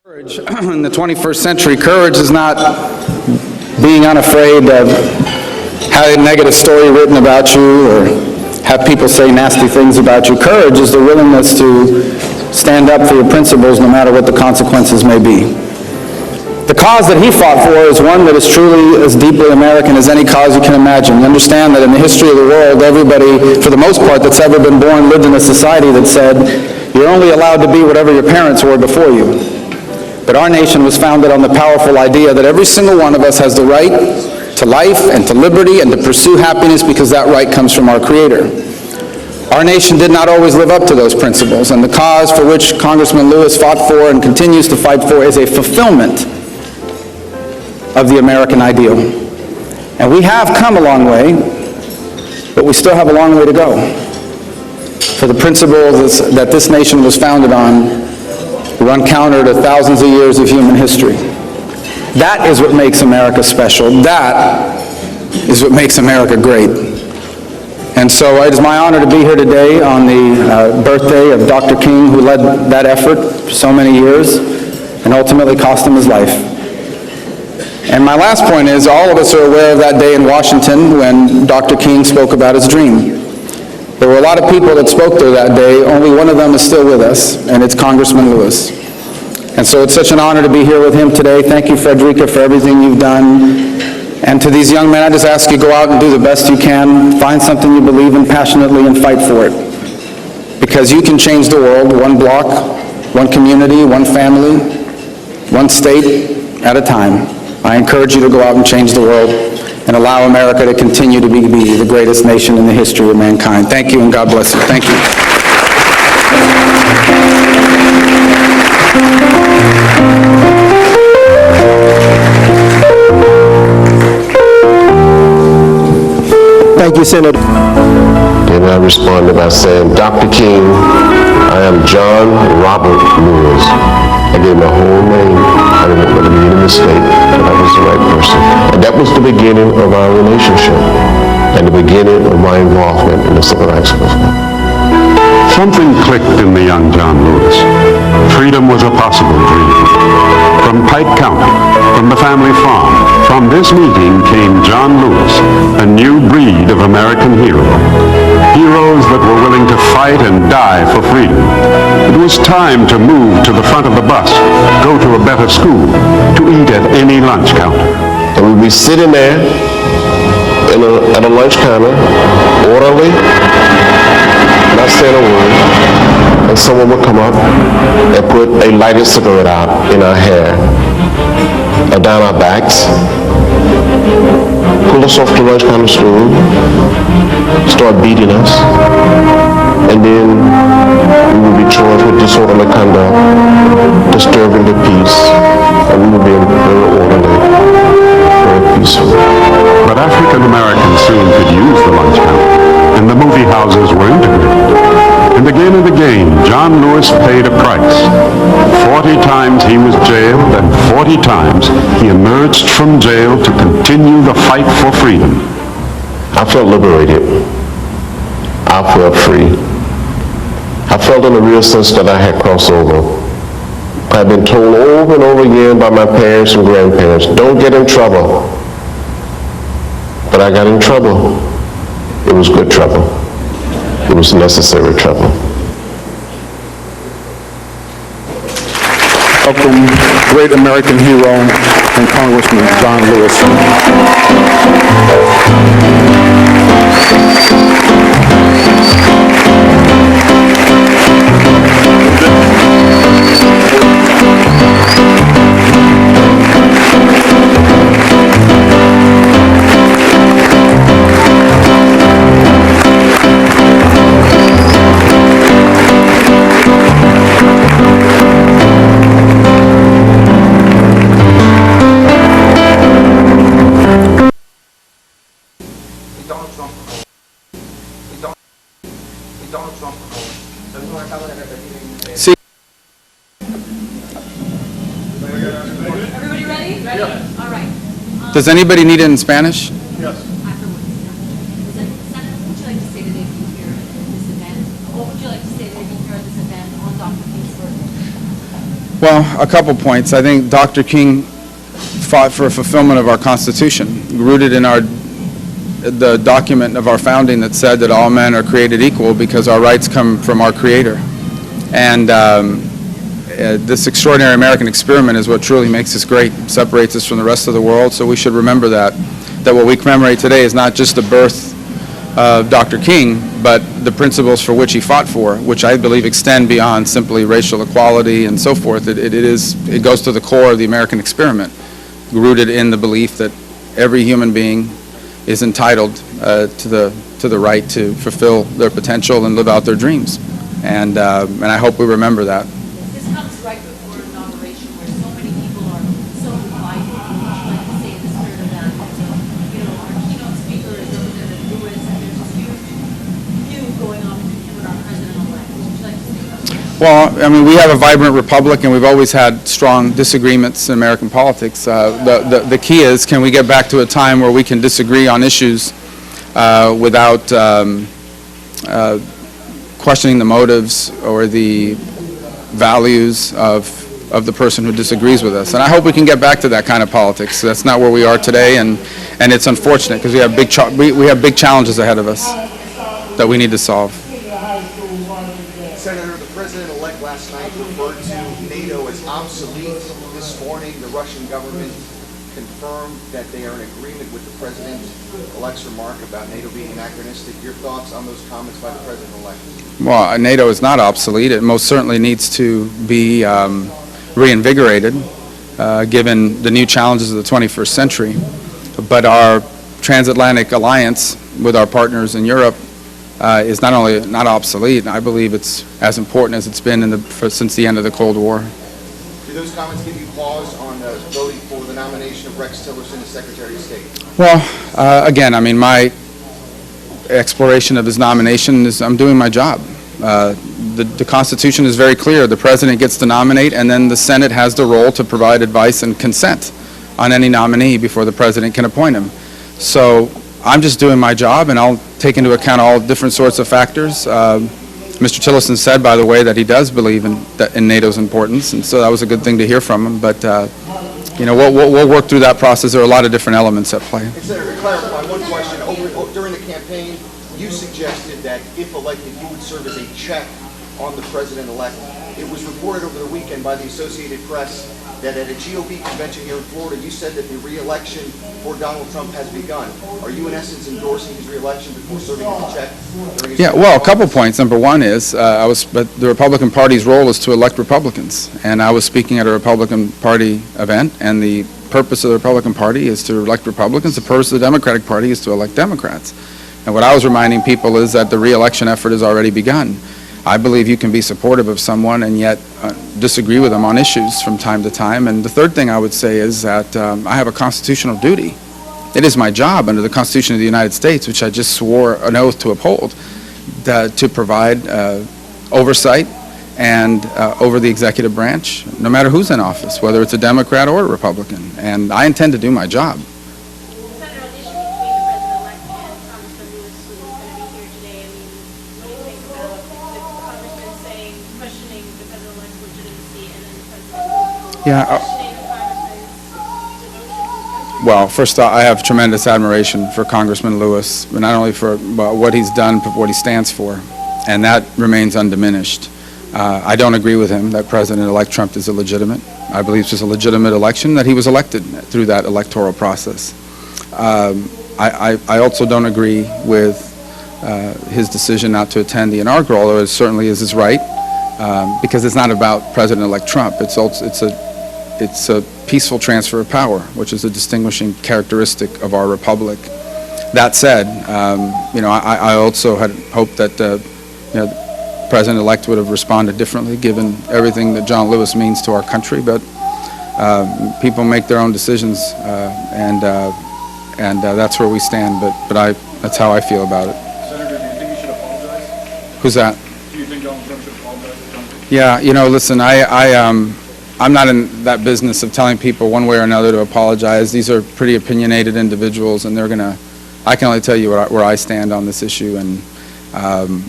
Courage in the 21st century, courage is not being unafraid of having a negative story written about you or have people say nasty things about you. Courage is the willingness to stand up for your principles no matter what the consequences may be. The cause that he fought for is one that is truly as deeply American as any cause you can imagine. You understand that in the history of the world, everybody, for the most part, that's ever been born lived in a society that said, you're only allowed to be whatever your parents were before you. But our nation was founded on the powerful idea that every single one of us has the right to life and to liberty and to pursue happiness because that right comes from our Creator. Our nation did not always live up to those principles, and the cause for which Congressman Lewis fought for and continues to fight for is a fulfillment of the American ideal. And we have come a long way, but we still have a long way to go. For the principles that this nation was founded on run counter to thousands of years of human history. That is what makes America special. That is what makes America great. And so it is my honor to be here today on the birthday of Dr. King, who led that effort for so many years and ultimately cost him his life. And my last point is, all of us are aware of that day in Washington when Dr. King spoke about his dream. There were a lot of people that spoke there that day. Only one of them is still with us, and it's Congressman Lewis. And so it's such an honor to be here with him today. Thank you, Frederica, for everything you've done. And to these young men, I just ask you, go out and do the best you can. Find something you believe in passionately and fight for it. Because you can change the world one block, one community, one family, one state at a time. I encourage you to go out and change the world and allow America to continue to be the greatest nation in the history of mankind. Thank you, and God bless you. Thank you. Thank you, Senator. And I responded by saying, Dr. King, I am John Robert Lewis. I gave my whole name. I didn't want to be any mistake, but I was the right person. And that was the beginning of our relationship and the beginning of my involvement in the civil rights movement. Something clicked in the young John Lewis. Freedom was a possible dream. From Pike County, from the family farm, from this meeting came John Lewis, a new breed of American hero. Heroes that were willing to fight and die for freedom. It was time to move to the front of the bus, go to a better school, to eat at any lunch counter. And we'd be sitting there at a lunch counter, orderly, not saying a word, and someone would come up and put a lighted cigarette out in our hair, or down our backs, pull us off the lunch counter stool, start beating us, and then we would be charged with disorderly conduct, disturbing the peace, and we would be very orderly, very peaceful. But African Americans soon could use the lunch counter, and the movie houses were integrated. And again, John Lewis paid a price. 40 times he was jailed, and 40 times he emerged from jail to continue the fight for freedom. I felt liberated. I felt free. I felt in a real sense that I had crossed over. I had been told over and over again by my parents and grandparents, don't get in trouble. But I got in trouble. It was good trouble. It was necessary trouble. Welcome, great American hero and Congressman John Lewis. See. Everybody ready? Ready? Yeah. All right. Does anybody need it in Spanish? Afterwards. Senator, what would you like to say today being here at this event? What would you like to say today being here at this event on Dr. King's birthday? Well, a couple points. I think Dr. King fought for a fulfillment of our Constitution, rooted in the document of our founding that said that all men are created equal because our rights come from our Creator. And this extraordinary American experiment is what truly makes us great, separates us from the rest of the world, so we should remember that what we commemorate today is not just the birth of Dr. King, but the principles for which he fought for, which I believe extend beyond simply racial equality and so forth. It goes to the core of the American experiment, rooted in the belief that every human being is entitled to the right to fulfill their potential and live out their dreams. And I hope we remember that. This comes right before inauguration where so many people are so divided. Would you like to say the spirit of that? So, our keynote speaker is Representative Lewis, and there's this huge feud going on between him and our president-elect. What would you like to say about that? Well, I mean, we have a vibrant republic, and we've always had strong disagreements in American politics. The key is, can we get back to a time where we can disagree on issues without questioning the motives or the values of the person who disagrees with us. And I hope we can get back to that kind of politics. That's not where we are today, and it's unfortunate because we have big challenges ahead of us that we need to solve. Senator, the president-elect last night referred to NATO as obsolete. This morning, the Russian government confirmed that they are in agreement with the president-elect's remark about NATO being anachronistic. Your thoughts on those comments by the president-elect? Well, NATO is not obsolete. It most certainly needs to be reinvigorated, given the new challenges of the 21st century. But our transatlantic alliance with our partners in Europe is not only not obsolete, I believe it's as important as it's been since the end of the Cold War. Do those comments give you pause on voting for the nomination of Rex Tillerson as Secretary of State? Well, again, I mean, my exploration of his nomination is I'm doing my job. The Constitution is very clear. The President gets to nominate, and then the Senate has the role to provide advice and consent on any nominee before the President can appoint him. So I'm just doing my job, and I'll take into account all different sorts of factors. Mr. Tillerson said, by the way, that he does believe in NATO's importance, and so that was a good thing to hear from him. But we'll work through that process. There are a lot of different elements at play. Senator, to clarify one question, during the campaign, you suggested that if elected, you would serve as a check on the president-elect. It was reported over the weekend by the Associated Press that at a GOP convention here in Florida, you said that the re-election for Donald Trump has begun. Are you, in essence, endorsing his re-election before serving as a check? Yeah, well, a couple points. Number one is, but the Republican Party's role is to elect Republicans, and I was speaking at a Republican Party event, and the purpose of the Republican Party is to elect Republicans. The purpose of the Democratic Party is to elect Democrats. And what I was reminding people is that the re-election effort has already begun. I believe you can be supportive of someone and yet disagree with them on issues from time to time. And the third thing I would say is that I have a constitutional duty. It is my job under the Constitution of the United States, which I just swore an oath to uphold, to provide oversight and over the executive branch, no matter who's in office, whether it's a Democrat or a Republican. And I intend to do my job. Senator, on the issue between the president-elect and Congressman Lewis, who's going to be here today, what do you think about the congressman saying, questioning the president-elect's legitimacy, and then the president questioning the congressman's devotion to the country? Well, first off, I have tremendous admiration for Congressman Lewis, but not only for what he's done, but what he stands for, and that remains undiminished. I don't agree with him that President-elect Trump is illegitimate. I believe this is a legitimate election, that he was elected through that electoral process. I also don't agree with his decision not to attend the inaugural, although it certainly is his right, because it's not about President-elect Trump. It's a peaceful transfer of power, which is a distinguishing characteristic of our republic. That said, I also had hoped that the President-elect would have responded differently, given everything that John Lewis means to our country. But people make their own decisions, and that's where we stand. But that's how I feel about it. Senator, do you think he should apologize? Who's that? Do you think Donald Trump should apologize? Yeah, listen, I'm not in that business of telling people one way or another to apologize. These are pretty opinionated individuals, and I can only tell you where I stand on this issue. And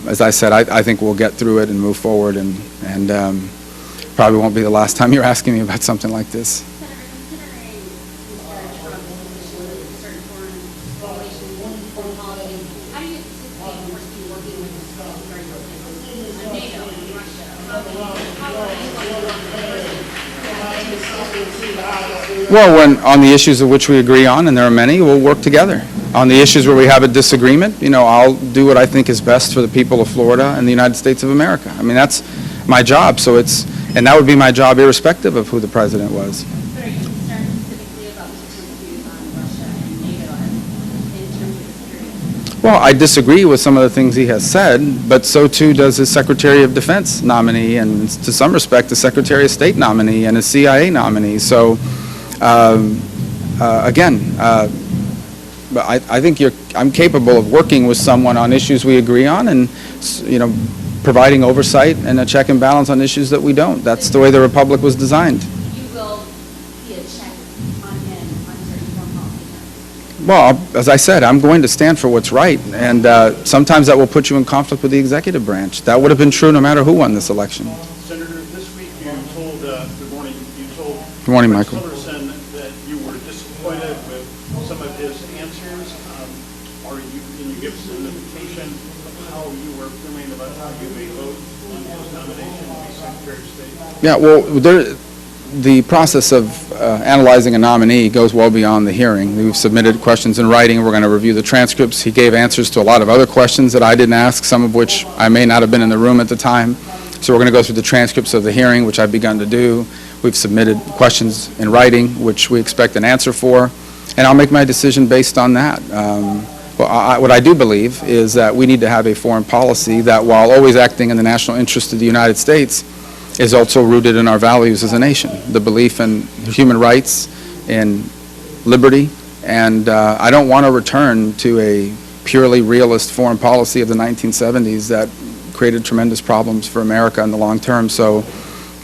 as I said, I think we'll get through it and move forward. And probably won't be the last time you're asking me about something like this. Senator, considering Mr. Trump's position with certain foreign relations, foreign policy, how do you anticipate or foresee working with during those negotiations on NATO and Russia? How are you going to work with the president? Well, on the issues of which we agree on, and there are many, we'll work together. On the issues where we have a disagreement, I'll do what I think is best for the people of Florida and the United States of America. I mean, that's my job, and that would be my job irrespective of who the president was. But are you concerned specifically about Mr. Trump's views on Russia and NATO in terms of security? Well, I disagree with some of the things he has said, but so too does his Secretary of Defense nominee, and to some respect, the Secretary of State nominee and his CIA nominee. So, but I think I'm capable of working with someone on issues we agree on, and providing oversight and a check and balance on issues that we don't. That's the way the Republic was designed. You will be a check on him on certain foreign policy terms. Well, as I said, I'm going to stand for what's right, and sometimes that will put you in conflict with the executive branch. That would have been true no matter who won this election. Senator, this week you told, good morning, Good morning, Michael. Tillerson that you were disappointed with some of his answers. Can you give us an indication of how you were feeling about how you may vote on his nomination to be Secretary of State? Yeah, well, the process of analyzing a nominee goes well beyond the hearing. We've submitted questions in writing. We're going to review the transcripts. He gave answers to a lot of other questions that I didn't ask, some of which I may not have been in the room at the time. So we're going to go through the transcripts of the hearing, which I've begun to do. We've submitted questions in writing, which we expect an answer for, and I'll make my decision based on that. What I do believe is that we need to have a foreign policy that, while always acting in the national interest of the United States, is also rooted in our values as a nation, the belief in human rights and liberty, and I don't want to return to a purely realist foreign policy of the 1970s that created tremendous problems for America in the long term. So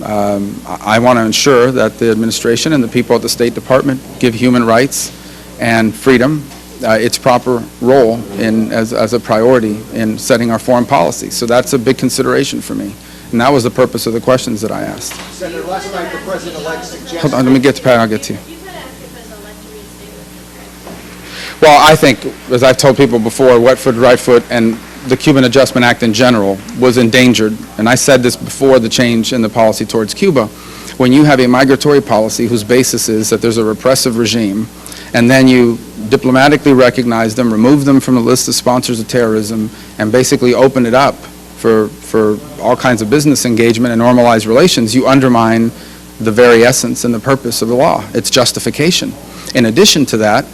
I want to ensure that the administration and the people at the State Department give human rights and freedom its proper role as a priority in setting our foreign policy. So that's a big consideration for me. And that was the purpose of the questions that I asked. Senator, last night the president-elect suggested... Hold on, let me get to Pat, I'll get to you. You could ask the president-elect to reinstate Mr. Trump. Well, I think, as I've told people before, wet foot, right foot, and the Cuban Adjustment Act in general was endangered. And I said this before the change in the policy towards Cuba. When you have a migratory policy whose basis is that there's a repressive regime, and then you diplomatically recognize them, remove them from the list of sponsors of terrorism, and basically open it up for all kinds of business engagement and normalized relations, you undermine the very essence and the purpose of the law. It's justification. In addition to that,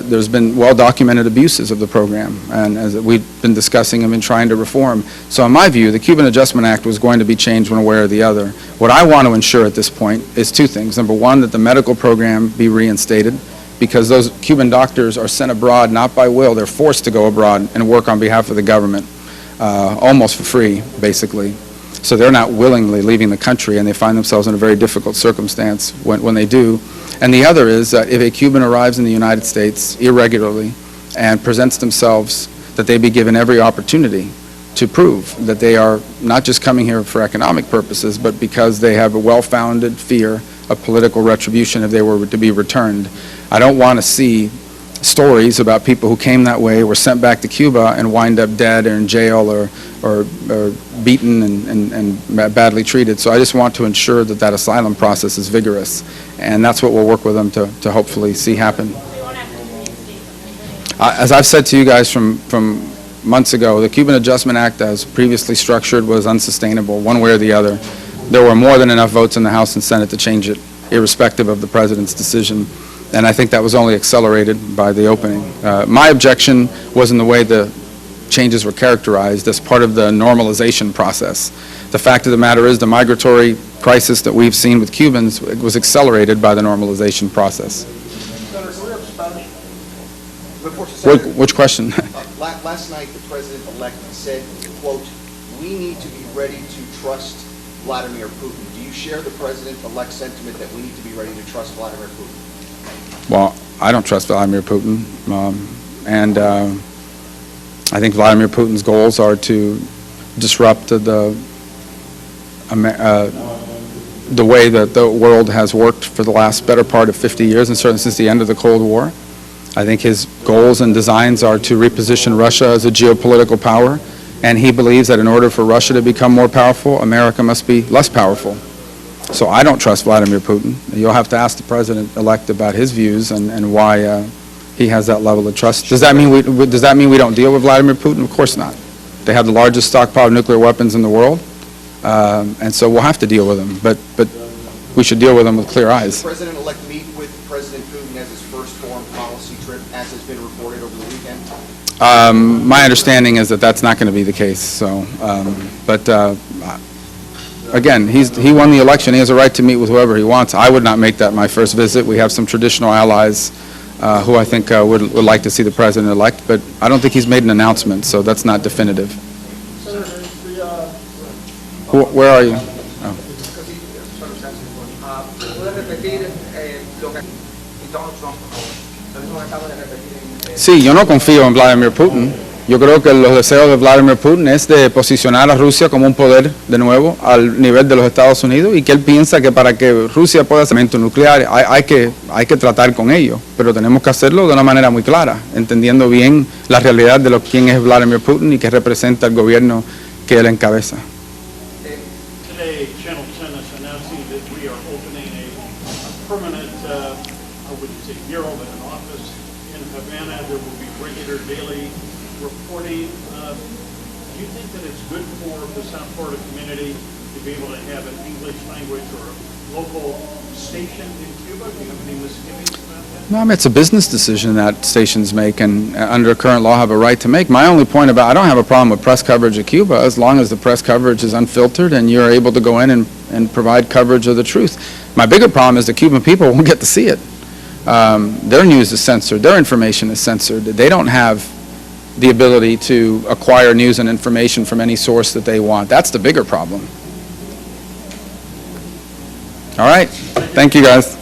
there's been well-documented abuses of the program, and as we've been discussing and been trying to reform. So in my view, the Cuban Adjustment Act was going to be changed one way or the other. What I want to ensure at this point is two things. Number one, that the medical program be reinstated, because those Cuban doctors are sent abroad not by will. They're forced to go abroad and work on behalf of the government, almost for free, basically. So they're not willingly leaving the country, and they find themselves in a very difficult circumstance when they do. And the other is that if a Cuban arrives in the United States irregularly and presents themselves, that they be given every opportunity to prove that they are not just coming here for economic purposes, but because they have a well-founded fear of political retribution if they were to be returned. I don't want to see stories about people who came that way, were sent back to Cuba, and wind up dead or in jail or beaten and badly treated. So I just want to ensure that that asylum process is vigorous, and that's what we'll work with them to hopefully see happen. As I've said to you guys from months ago, the Cuban Adjustment Act as previously structured was unsustainable one way or the other. There were more than enough votes in the House and Senate to change it, irrespective of the president's decision. And I think that was only accelerated by the opening. My objection was in the way the changes were characterized as part of the normalization process. The fact of the matter is the migratory crisis that we've seen with Cubans was accelerated by the normalization process. Senator, can we respond? Before, Senator, Which question? last night the president-elect said, quote, "We need to be ready to trust Vladimir Putin." Do you share the president-elect's sentiment that we need to be ready to trust Vladimir Putin? Well, I don't trust Vladimir Putin, and I think Vladimir Putin's goals are to disrupt the the way that the world has worked for the last better part of 50 years, and certainly since the end of the Cold War. I think his goals and designs are to reposition Russia as a geopolitical power, and he believes that in order for Russia to become more powerful, America must be less powerful. So I don't trust Vladimir Putin. You'll have to ask the president-elect about his views and why he has that level of trust. Does that mean we don't deal with Vladimir Putin? Of course not. They have the largest stockpile of nuclear weapons in the world, and so we'll have to deal with them. But we should deal with them with clear eyes. Did the president-elect meet with President Putin as his first foreign policy trip, as has been reported over the weekend? My understanding is that that's not going to be the case. So, again, he won the election. He has a right to meet with whoever he wants. I would not make that my first visit. We have some traditional allies who I think would like to see the president-elect, but I don't think he's made an announcement, so that's not definitive. Where are you? Oh. Sí, yo no confío en Vladimir Putin. Yo creo que los deseos de Vladimir Putin es de posicionar a Rusia como un poder de nuevo al nivel de los Estados Unidos y que él piensa que para que Rusia pueda hacer armamento nuclear hay que tratar con ellos, pero tenemos que hacerlo de una manera muy clara, entendiendo bien la realidad de quién es Vladimir Putin y que representa el gobierno que él encabeza. Today, Channel 10 is announcing that we are opening a permanent, I wouldn't say bureau, but an office in Havana. There will be regular daily reporting. Do you think that it's good for the South Florida community to be able to have an English language or a local station in Cuba? Do you have any misgivings about that? No, I mean, it's a business decision that stations make and under current law have a right to make. My only point I don't have a problem with press coverage of Cuba as long as the press coverage is unfiltered and you're able to go in and provide coverage of the truth. My bigger problem is the Cuban people won't get to see it. Their news is censored. Their information is censored. They don't have the ability to acquire news and information from any source that they want. That's the bigger problem. All right. Thank you, guys.